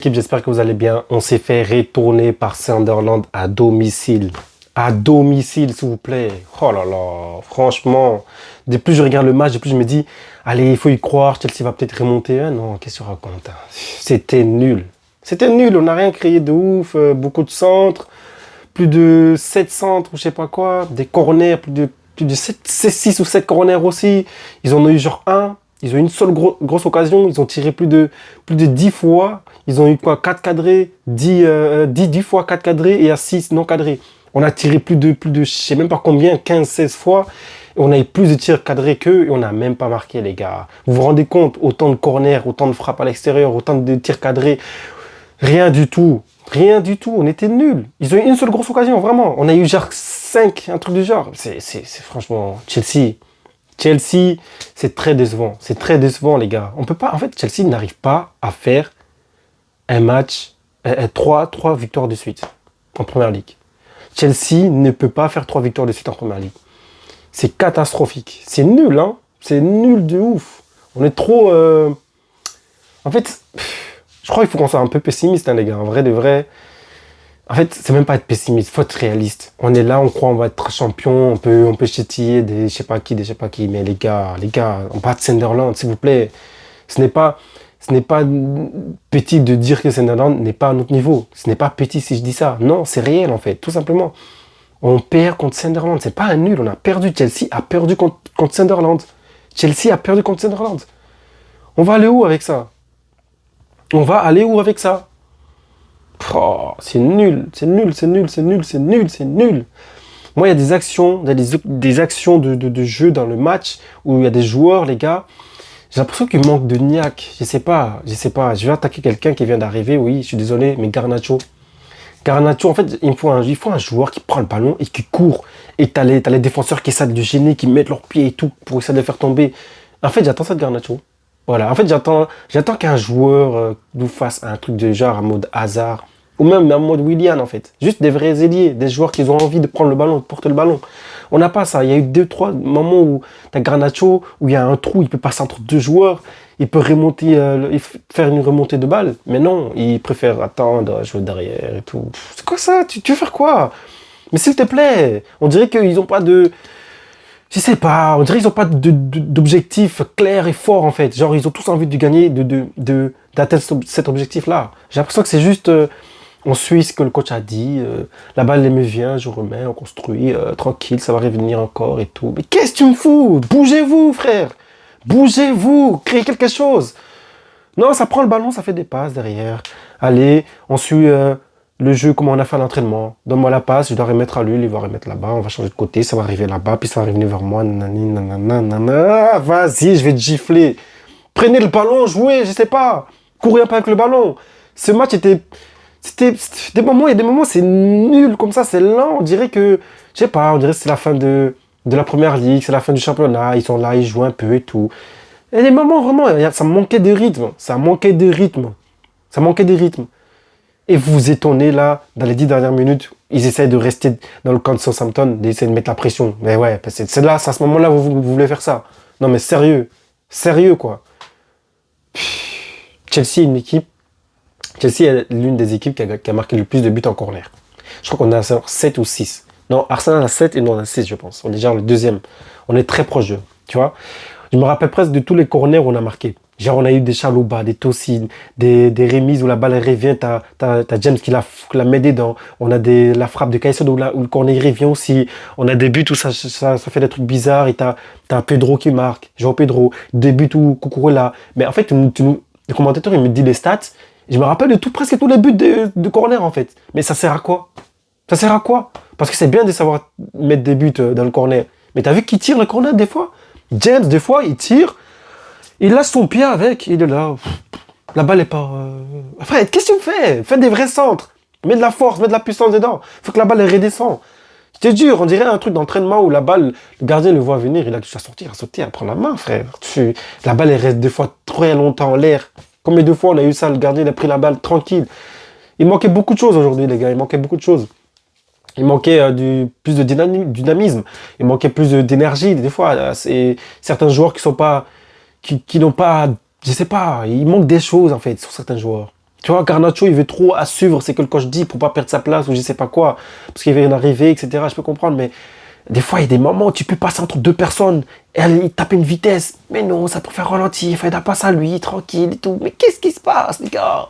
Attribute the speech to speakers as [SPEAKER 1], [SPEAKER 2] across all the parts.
[SPEAKER 1] Équipe, j'espère que vous allez bien. On s'est fait retourner par Sunderland à domicile. À domicile, s'il vous plaît. Oh là là, franchement, de plus je regarde le match, de plus je me dis, allez, il faut y croire, Chelsea va peut-être remonter. Ah non, qu'est-ce que tu racontes? C'était nul. C'était nul, on n'a rien créé de ouf, beaucoup de centres, plus de 7 centres ou je sais pas quoi, des corners, plus de 6 ou 7 corners aussi. Ils en ont eu genre un. Ils ont eu une seule grosse occasion, ils ont tiré plus de 10 fois. Ils ont eu quoi? 4 cadrés, 10 fois 4 cadrés et à 6 non cadrés. On a tiré plus de je sais même pas combien, 15, 16 fois. Et on a eu plus de tirs cadrés qu'eux et on n'a même pas marqué, les gars. Vous vous rendez compte? Autant de corners, autant de frappes à l'extérieur, autant de tirs cadrés. Rien du tout. Rien du tout. On était nuls. Ils ont eu une seule grosse occasion, vraiment. On a eu genre 5, un truc du genre. C'est franchement Chelsea. Chelsea, c'est très décevant. C'est très décevant, les gars. On peut pas. En fait, Chelsea n'arrive pas à faire un match, trois victoires de suite en Première Ligue. Chelsea ne peut pas faire 3 victoires de suite en Première Ligue. C'est catastrophique. C'est nul, hein. C'est nul de ouf. On est trop. En fait, je crois qu'il faut qu'on soit un peu pessimiste, hein, les gars. En vrai, de vrai. En fait, c'est même pas être pessimiste, faut être réaliste. On est là, on croit on va être champion, on peut chétiller des je sais pas qui, mais les gars, on bat Sunderland, s'il vous plaît. Ce n'est pas petit de dire que Sunderland n'est pas à notre niveau. Ce n'est pas petit si je dis ça. Non, c'est réel en fait, tout simplement. On perd contre Sunderland, c'est pas un nul, on a perdu. Chelsea a perdu contre Sunderland. Chelsea a perdu contre Sunderland. On va aller où avec ça? On va aller où avec ça? Oh, c'est nul, c'est nul, c'est nul, c'est nul, c'est nul, c'est nul. Moi, il y a des actions, il y a des actions de jeu dans le match où il y a des joueurs, les gars. J'ai l'impression qu'il manque de niaque. Je sais pas. Je vais attaquer quelqu'un qui vient d'arriver, oui, je suis désolé, mais Garnacho. Garnacho, en fait, il faut un joueur qui prend le ballon et qui court. Et t'as les défenseurs qui essaient de gêner, qui mettent leurs pieds et tout pour essayer de le faire tomber. En fait, j'attends ça de Garnacho. Voilà, en fait, j'attends qu'un joueur nous fasse un truc de genre en mode hasard. Ou même en mode Willian, en fait. Juste des vrais ailiers, des joueurs qui ont envie de prendre le ballon, de porter le ballon. On n'a pas ça. Il y a eu 2-3 moments où tu as Garnacho, où il y a un trou, il peut passer entre deux joueurs, il peut remonter, faire une remontée de balle. Mais non, il préfère attendre, jouer derrière et tout. C'est quoi ça? Tu veux faire quoi? Mais s'il te plaît, on dirait qu'ils n'ont pas de... Je sais pas, on dirait qu'ils n'ont pas d'objectif clair et fort, en fait. Genre, ils ont tous envie de gagner, d'atteindre cet objectif-là. J'ai l'impression que c'est juste... on suit ce que le coach a dit, la balle elle me vient, je remets, on construit, tranquille, ça va revenir encore et tout. Mais qu'est-ce que tu me fous? Bougez-vous, frère! Bougez-vous! Créez quelque chose! Non, ça prend le ballon, ça fait des passes derrière. Allez, on suit le jeu comme on a fait à l'entraînement. Donne-moi la passe, je dois remettre à lui, il va remettre là-bas, on va changer de côté, ça va arriver là-bas, puis ça va revenir vers moi. Nanana, vas-y, je vais te gifler. Prenez le ballon, jouez, je sais pas. Courez un peu avec le ballon. Ce match était... C'était des moments, il y a des moments, c'est nul comme ça, c'est lent. On dirait que, je sais pas, on dirait que c'est la fin de la première ligue, c'est la fin du championnat. Ils sont là, ils jouent un peu et tout. Il y a des moments, vraiment, ça manquait de rythme. Ça manquait de rythme. Ça manquait de rythme. Et vous vous étonnez là, dans les 10 dernières minutes, ils essayent de rester dans le camp de Southampton, d'essayer de mettre la pression. Mais ouais, c'est là, c'est à ce moment-là où vous voulez faire ça. Non mais sérieux. Sérieux quoi. Chelsea, une équipe. Chelsea est l'une des équipes qui a marqué le plus de buts en corner. Je crois qu'on a 7 ou 6. Non, Arsenal a 7 et nous on a 6, je pense. On est déjà le deuxième. On est très proche d'eux, tu vois. Je me rappelle presque de tous les corners où on a marqué. Genre, on a eu des Chalouba, des Tosin, des remises où la balle revient, t'as James qui l'a mis dedans. On a la frappe de Caicedo où le corner revient aussi. On a des buts où ça fait des trucs bizarres et t'as Pedro qui marque, João Pedro, des buts où Cucurella. Mais en fait, le commentateur, il me dit les stats. Je me rappelle de presque tous les buts de corner, en fait. Mais ça sert à quoi? Ça sert à quoi? Parce que c'est bien de savoir mettre des buts dans le corner. Mais t'as vu qui tire le corner, des fois? James, des fois, il tire. Il lâche son pied avec. Il est là. La balle est pas... Frère, qu'est-ce que tu fais? Fais des vrais centres. Mets de la force, mets de la puissance dedans. Faut que la balle elle redescende. C'est dur. On dirait un truc d'entraînement où la balle, le gardien le voit venir. Il a juste à sortir, à prendre la main, frère. La balle, elle reste des fois très longtemps en l'air. Combien de fois on a eu ça, le gardien il a pris la balle tranquille. Il manquait beaucoup de choses aujourd'hui, les gars. Il manquait beaucoup de choses. Il manquait plus de dynamisme. Il manquait plus d'énergie. Des fois, c'est certains joueurs qui n'ont pas, je sais pas, il manque des choses en fait sur certains joueurs. Tu vois, Garnacho, il veut trop à suivre ce que le coach dit pour pas perdre sa place ou je sais pas quoi, parce qu'il vient d'arriver, etc. Je peux comprendre, mais des fois, il y a des moments où tu peux passer entre deux personnes, et il tape une vitesse. Mais non, ça peut faire ralentir, il la passe à lui, tranquille et tout. Mais qu'est-ce qui se passe, les gars?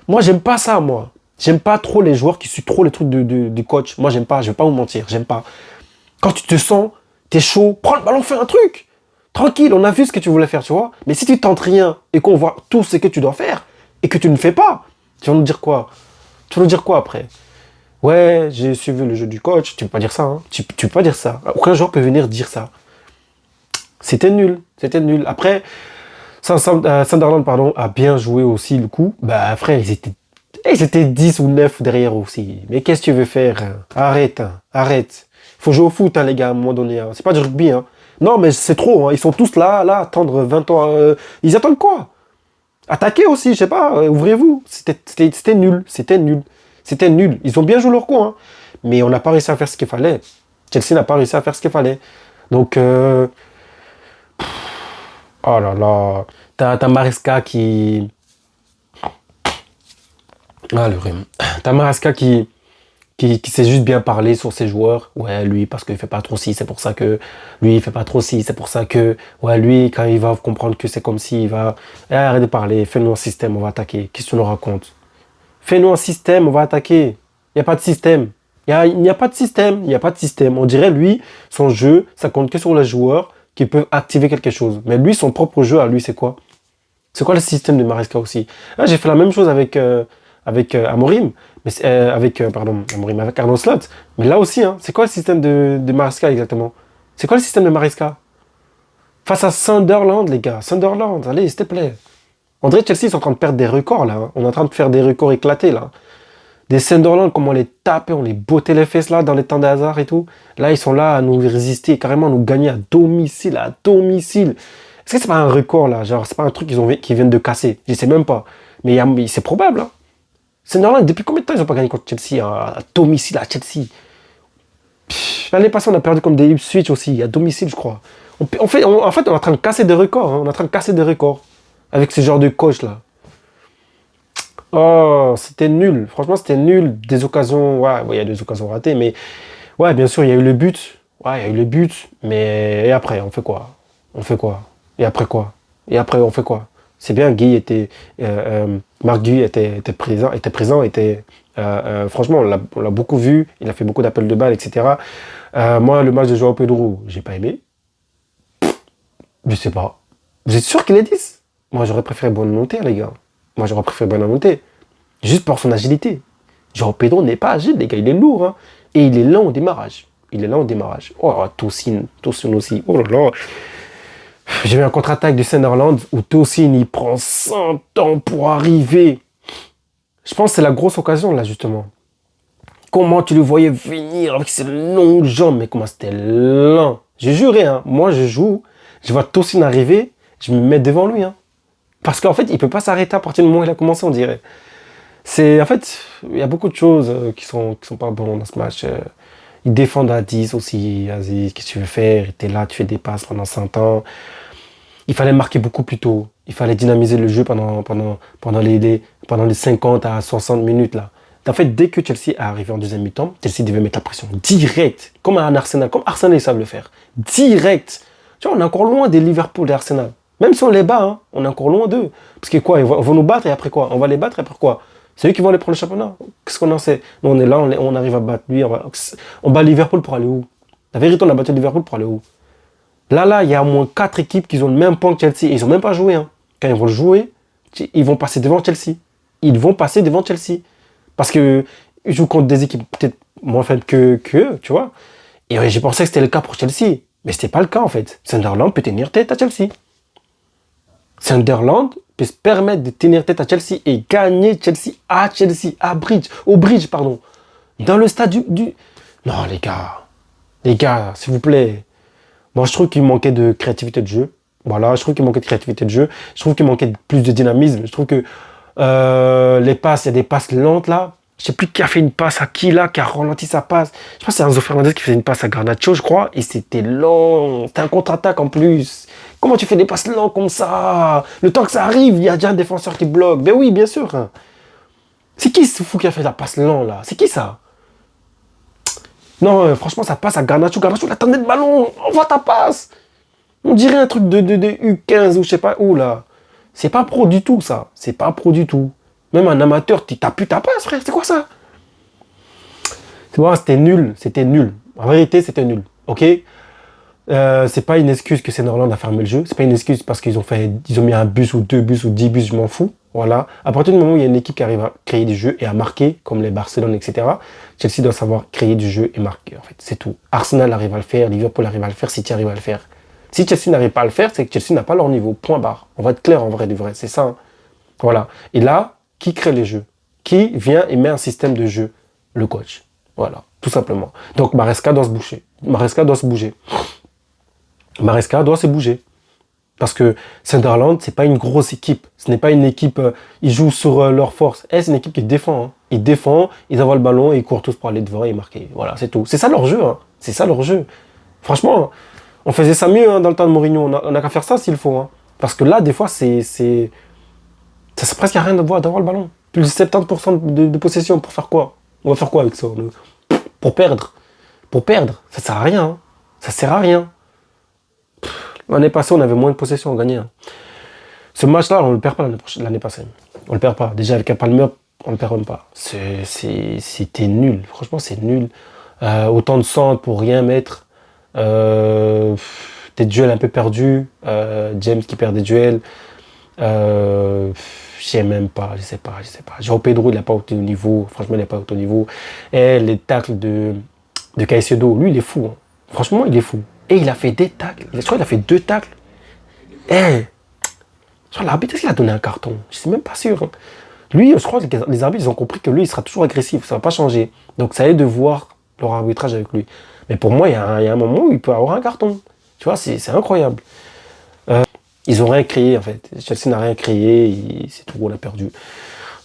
[SPEAKER 1] Moi, j'aime pas ça, moi. J'aime pas trop les joueurs qui suivent trop les trucs du coach. Moi, j'aime pas, je vais pas vous mentir, j'aime pas. Quand tu te sens, t'es chaud, prends le ballon, fais un truc. Tranquille, on a vu ce que tu voulais faire, tu vois. Mais si tu tentes rien et qu'on voit tout ce que tu dois faire et que tu ne fais pas, tu vas nous dire quoi? Tu vas nous dire quoi après? Ouais, j'ai suivi le jeu du coach. Tu peux pas dire ça, hein. Tu peux pas dire ça. Aucun joueur peut venir dire ça. C'était nul. C'était nul. Après, Sunderland, pardon, a bien joué aussi le coup. Bah, frère, ils étaient 10 ou 9 derrière aussi. Mais qu'est-ce que tu veux faire, hein? Arrête, hein. Arrête. Faut jouer au foot, hein, les gars, à un moment donné, hein. C'est pas du rugby, hein. Non, mais c'est trop, hein. Ils sont tous là, attendre 20 ans. Ils attendent quoi? Attaquez aussi, je sais pas, ouvrez-vous. C'était nul. C'était nul. C'était nul. Ils ont bien joué leur coup, hein. Mais on n'a pas réussi à faire ce qu'il fallait. Chelsea n'a pas réussi à faire ce qu'il fallait. Donc, oh là là. T'as Maresca qui. Ah, le rhume. T'as Maresca qui sait juste bien parler sur ses joueurs. Ouais, lui, parce qu'il fait pas trop ci, c'est pour ça que. Lui, il fait pas trop ci, c'est pour ça que. Ouais, lui, quand il va comprendre que c'est comme si, il va. Arrête de parler, fais-nous un système, on va attaquer. Qu'est-ce que tu nous racontes? Fais-nous un système, on va attaquer. Il n'y a pas de système. Il n'y a pas de système. Il n'y a pas de système. On dirait, lui, son jeu, ça compte que sur les joueurs qui peuvent activer quelque chose. Mais lui, son propre jeu à lui, c'est quoi? C'est quoi le système de Maresca aussi? Ah, j'ai fait la même chose avec Amorim. Mais pardon, Amorim, avec Arnaud Slot. Mais là aussi, hein, c'est quoi le système de Maresca exactement? C'est quoi le système de Maresca? Face à Sunderland, les gars. Sunderland, allez, s'il te plaît. On dirait que Chelsea est en train de perdre des records, là. Hein. On est en train de faire des records éclatés, là. Des Sunderland, comment on les tapait, on les bottait les fesses, là, dans les temps de hasard et tout. Là, ils sont là à nous résister, carrément à nous gagner à domicile, à domicile. Est-ce que c'est pas un record, là? Genre, c'est pas un truc qu'ils viennent de casser? Je sais même pas. Mais c'est probable, hein. Sunderland, depuis combien de temps ils ont pas gagné contre Chelsea, hein, à domicile, à Chelsea? L'année passée, on a perdu contre des Ipswich aussi, à domicile, je crois. En fait, on est en train de casser des records, hein. On est en train de casser des records. Avec ce genre de coach là. Oh, c'était nul. Franchement, c'était nul. Des occasions, ouais, il y a des occasions ratées, mais ouais, bien sûr, il y a eu le but. Ouais, il y a eu le but, mais et après, on fait quoi? On fait quoi? Et après quoi? Et après, on fait quoi? C'est bien, Marc Guy franchement, on l'a beaucoup vu. Il a fait beaucoup d'appels de balles, etc. Moi, le match de Joao Pedro, j'ai pas aimé. Je sais pas. Vous êtes sûr qu'il est 10? Moi, j'aurais préféré Bonne-Montée, les gars. Moi, j'aurais préféré Bonne-Montée. Juste pour son agilité. Genre, Pedro n'est pas agile, les gars. Il est lourd, hein. Et il est lent au démarrage. Il est lent au démarrage. Oh, Tosin aussi. Oh là là. J'ai vu un contre-attaque du Sunderland où Tosin, il prend 100 ans pour arriver. Je pense que c'est la grosse occasion, là, justement. Comment tu le voyais venir avec ses longues jambes. Mais comment c'était lent. J'ai juré, hein. Moi, je joue. Je vois Tosin arriver. Je me mets devant lui, hein. Parce qu'en fait, il peut pas s'arrêter à partir du moment où il a commencé, on dirait. En fait, il y a beaucoup de choses qui sont pas bonnes dans ce match. Ils défendent à 10 aussi. Vas-y, qu'est-ce que tu veux faire? Tu es là, tu fais des passes pendant 100 ans. Il fallait marquer beaucoup plus tôt. Il fallait dynamiser le jeu pendant les 50 à 60 minutes, là. En fait, dès que Chelsea est arrivé en deuxième mi-temps, Chelsea devait mettre la pression direct, comme un Arsenal, comme Arsenal, ils savent le faire. Direct. Tu vois, on est encore loin des Liverpool et Arsenal. Même si on les bat, hein, on est encore loin d'eux. Parce que quoi, ils vont nous battre et après quoi? On va les battre et après quoi? C'est eux qui vont aller prendre le championnat. Qu'est-ce qu'on en sait? Nous, on est là, on arrive à battre lui. On bat Liverpool pour aller où? La vérité, on a battu Liverpool pour aller où? Là, il y a au moins 4 équipes qui ont le même point que Chelsea. Ils n'ont même pas joué. Hein. Quand ils vont jouer, ils vont passer devant Chelsea. Ils vont passer devant Chelsea. Parce qu'ils jouent contre des équipes peut-être moins faibles que eux, tu vois. Et j'ai pensé que c'était le cas pour Chelsea. Mais ce n'était pas le cas, en fait. Sunderland peut tenir tête à Chelsea. Sunderland peut se permettre de tenir tête à Chelsea et gagner Chelsea, au Bridge, pardon. Dans le stade du... Non, les gars, s'il vous plaît. Moi, je trouve qu'il manquait de créativité de jeu. Voilà, je trouve qu'il manquait de créativité de jeu. Je trouve qu'il manquait plus de dynamisme. Je trouve que les passes, il y a des passes lentes là. Je sais plus qui a fait une passe à qui là, qui a ralenti sa passe. Je pense que c'est Enzo Fernandez qui faisait une passe à Garnacho, je crois, et c'était long. C'était un contre-attaque en plus. Comment tu fais des passes longues comme ça? Le temps que ça arrive, il y a déjà un défenseur qui bloque. Ben oui, bien sûr. Hein. C'est qui ce fou qui a fait la passe longue là? C'est qui ça? Non, franchement, ça passe à Garnacho. Garnacho, il attendait le ballon. Envoie ta passe. On dirait un truc de U15 ou je sais pas où là. C'est pas pro du tout ça. C'est pas pro du tout. Même un amateur, t'as plus ta passe, frère. C'est quoi ça? Tu vois, c'était nul. C'était nul. En vérité, c'était nul. Ok? C'est pas une excuse que Sunderland a fermé le jeu. C'est pas une excuse parce ils ont mis un bus ou 2 bus ou 10 bus, je m'en fous. Voilà. À partir du moment où il y a une équipe qui arrive à créer du jeu et à marquer, comme les Barcelone, etc., Chelsea doit savoir créer du jeu et marquer, en fait. C'est tout. Arsenal arrive à le faire, Liverpool arrive à le faire, City arrive à le faire. Si Chelsea n'arrive pas à le faire, c'est que Chelsea n'a pas leur niveau. Point barre. On va être clair en vrai du vrai. C'est ça. Hein. Voilà. Et là, qui crée les jeux? Qui vient et met un système de jeu? Le coach. Voilà. Tout simplement. Donc Maresca doit se bouger. Maresca doit se bouger. Maresca doit se bouger. Parce que Sunderland, c'est pas une grosse équipe. Ce n'est pas une équipe, ils jouent sur leur force. C'est une équipe qui défend. Hein. Ils défendent, ils envoient le ballon et ils courent tous pour aller devant et marquer. Voilà, c'est tout. C'est ça leur jeu. Hein. C'est ça leur jeu. Franchement, on faisait ça mieux hein, dans le temps de Mourinho. On a qu'à faire ça s'il faut. Hein. Parce que là, des fois, ça c'est presque rien d'avoir le ballon. Plus de 70% de possession. Pour faire quoi? On va faire quoi avec ça? Pour perdre. Pour perdre. Ça sert à rien. Hein. Ça sert à rien. L'année passée, on avait moins de possession, on gagnait. Hein. Ce match-là, on ne le perd pas l'année passée. On ne le perd pas. Déjà, avec un Palmer, on ne le perd même pas. C'était nul. Franchement, c'est nul. Autant de centres pour rien mettre. Des duels un peu perdus. James qui perd des duels. Je sais même pas, je sais pas. João Pedro, il n'a pas été au niveau. Franchement, il n'a pas été au niveau. Et les tacles de Caicedo, lui, il est fou. Hein. Franchement, il est fou. Et il a fait des tacles. Je crois qu'il a fait 2 tacles. Je crois l'arbitre, est-ce qu'il a donné un carton? Je suis même pas sûr. Hein. Lui, je crois que les arbitres, ils ont compris que lui, il sera toujours agressif. Ça va pas changer. Donc, ça aide de voir leur arbitrage avec lui. Mais pour moi, il y a un moment où il peut avoir un carton. Tu vois, c'est incroyable. Ils ont rien créé, en fait. Chelsea n'a rien créé. C'est tout, on a perdu.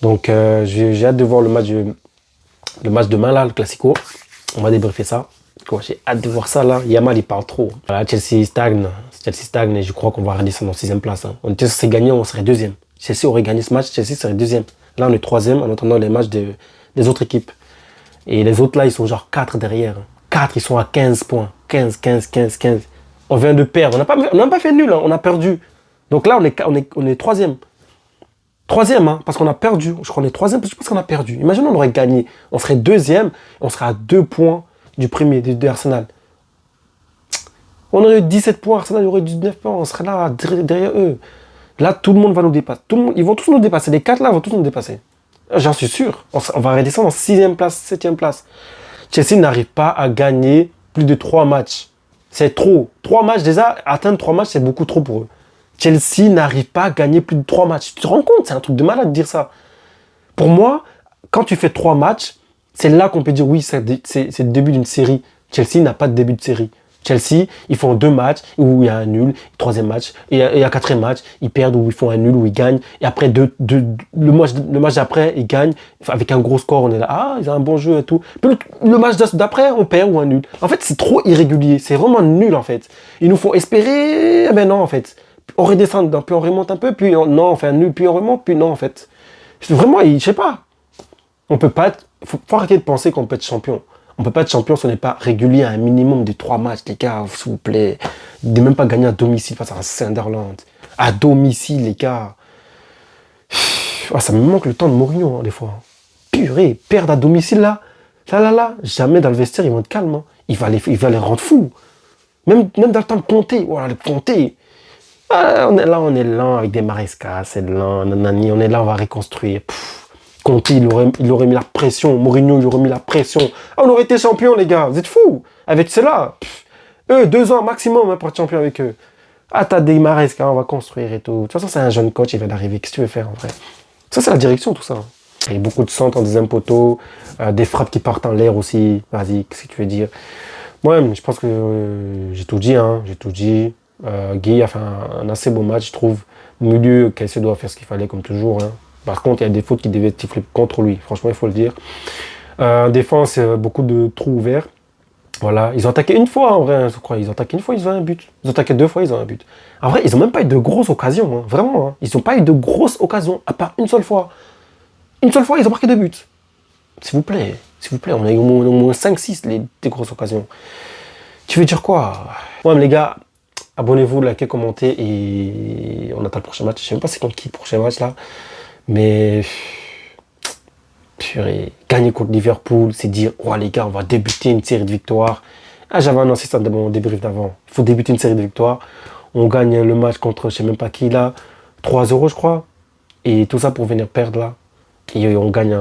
[SPEAKER 1] Donc, j'ai hâte de voir le match demain, là, le Classico. On va débriefer ça. J'ai hâte de voir ça là. Yamal il parle trop. Voilà, Chelsea stagne et je crois qu'on va redescendre en 6ème place. Hein. On était censé gagner, on serait 2ème. Chelsea aurait gagné ce match, Chelsea serait 2ème. Là on est 3ème en attendant les matchs des autres équipes. Et les autres là ils sont genre 4 derrière. 4 ils sont à 15 points. 15. On vient de perdre. On n'a pas fait nul, hein. On a perdu. Donc là on est 3ème. 3ème, hein, parce qu'on a perdu. Je crois qu'on est 3ème parce que je pense qu'on a perdu. Imagine on aurait gagné. On serait 2ème, on serait à 2 points du premier, de Arsenal. On aurait eu 17 points, Arsenal aurait eu 19 points, on serait là, derrière eux. Là, tout le monde va nous dépasser. Ils vont tous nous dépasser. Les 4 là vont tous nous dépasser. J'en suis sûr. On va redescendre en 6ème place, 7ème place. Chelsea n'arrive pas à gagner plus de 3 matchs. C'est trop. 3 matchs, déjà, atteindre 3 matchs, c'est beaucoup trop pour eux. Chelsea n'arrive pas à gagner plus de 3 matchs. Tu te rends compte? C'est un truc de malade de dire ça. Pour moi, quand tu fais 3 matchs, c'est là qu'on peut dire oui, c'est le début d'une série. Chelsea n'a pas de début de série. Chelsea, ils font 2 matchs où il y a un nul, 3e match, et à 4e match, ils perdent ou ils font un nul ou ils gagnent. Et après, le match d'après, ils gagnent avec un gros score. On est là, ah, ils ont un bon jeu et tout. Puis le match d'après, on perd ou un nul. En fait, c'est trop irrégulier. C'est vraiment nul en fait. Ils nous font espérer, mais non en fait. On redescend, puis on remonte un peu, puis non, on fait un nul, puis on remonte, puis non en fait. Vraiment, je sais pas. On peut pas être... Faut arrêter de penser qu'on peut être champion. On peut pas être champion si on n'est pas régulier à un minimum de 3 matchs, les gars, s'il vous plaît. De même pas gagner à domicile face à un Sunderland. À domicile, les gars. Oh, ça me manque le temps de Mourinho, hein, des fois. Purée, perdre à domicile, là. Jamais dans le vestiaire, ils vont être calmes. Hein. Il va les rendre fous. Même dans le temps de compter. Voilà, le compter. Ah, on est lent avec des Maresca, c'est lent, nanani, on est là, on va reconstruire. Conte, il aurait mis la pression. Mourinho, il aurait mis la pression. Ah, on aurait été champion, les gars. Vous êtes fous. Avec cela. Eux, 2 ans maximum hein, pour être champion avec eux. Ah, t'as des Maresca, on va construire et tout. De toute façon, c'est un jeune coach, il vient d'arriver. Qu'est-ce que tu veux faire en vrai? Ça, c'est la direction, tout ça. Il y a beaucoup de centres en 2e poteau, des frappes qui partent en l'air aussi. Vas-y, qu'est-ce que tu veux dire? Moi, je pense que j'ai tout dit. Hein, j'ai tout dit. Guy a fait un assez beau match, je trouve. Au milieu, Caicedo doit faire ce qu'il fallait, comme toujours. Hein. Par contre, il y a des fautes qui devaient être sifflées contre lui. Franchement, il faut le dire. Défense, beaucoup de trous ouverts. Voilà, ils ont attaqué une fois en vrai, je crois. Ils ont attaqué une fois, ils ont un but. Ils ont attaqué deux fois, ils ont un but. En vrai, ils n'ont même pas eu de grosses occasions, hein, vraiment. Hein. Ils n'ont pas eu de grosses occasions, à part une seule fois. Une seule fois, ils ont marqué deux buts. S'il vous plaît, on a eu au moins 5-6 des grosses occasions. Tu veux dire quoi? Ouais, mais les gars, abonnez-vous, likez, commentez et on attend le prochain match. Je sais même pas c'est contre qui le prochain match là. Mais purée, gagner contre Liverpool, c'est dire, oh les gars, on va débuter une série de victoires. Ah, j'avais annoncé ça dans mon débrief d'avant. Il faut débuter une série de victoires. On gagne le match contre je sais même pas qui là, 3-0 je crois. Et tout ça pour venir perdre là. Et on gagne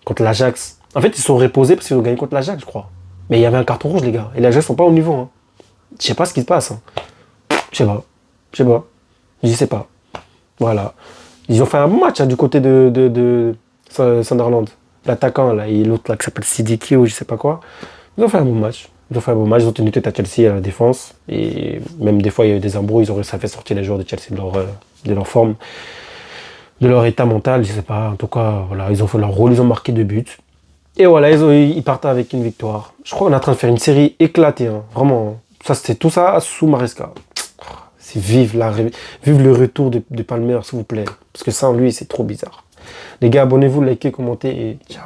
[SPEAKER 1] contre l'Ajax. En fait, ils sont reposés parce qu'ils ont gagné contre l'Ajax, je crois. Mais il y avait un carton rouge, les gars. Et l'Ajax sont pas au niveau. Hein. Je sais pas ce qui se passe. Hein. Je sais pas. Je sais pas. Voilà. Ils ont fait un bon match hein, du côté de Sunderland. L'attaquant là, et l'autre là qui s'appelle Sidiki ou je sais pas quoi. Ils ont fait un bon match. Ils ont tenu tête à Chelsea à la défense. Et même des fois, il y a eu des embrouilles. Ils ont réussi à faire sortir les joueurs de Chelsea de leur forme, de leur état mental. Je sais pas. En tout cas, voilà, ils ont fait leur rôle. Ils ont marqué 2 buts. Et voilà, ils partent avec une victoire. Je crois qu'on est en train de faire une série éclatée. Hein, vraiment. Ça, c'était tout ça sous Maresca. C'est vive le retour de Palmer, s'il vous plaît. Parce que sans lui, c'est trop bizarre. Les gars, abonnez-vous, likez, commentez et ciao.